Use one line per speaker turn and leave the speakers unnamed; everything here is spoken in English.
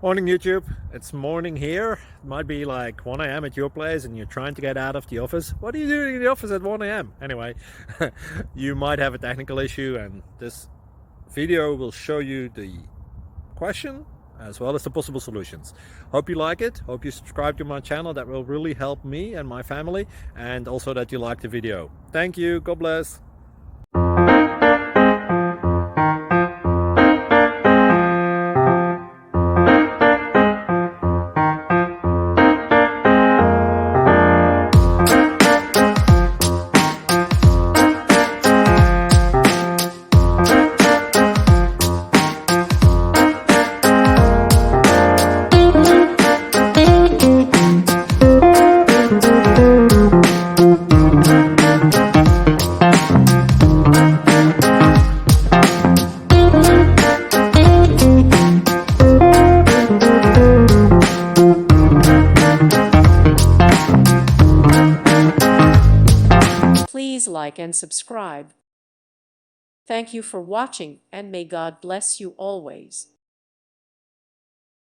Morning YouTube, it's morning here. It might be like 1 a.m. at your place and you're trying to get out of the office. What are you doing in the office at 1 a.m.? Anyway, you might have a technical issue and this video will show you the question as well as the possible solutions. Hope you like it, hope you subscribe to my channel. That will really help me and my family, and also that you like the video. Thank you, God bless.
Please like and subscribe. Thank you for watching, and may God bless you always.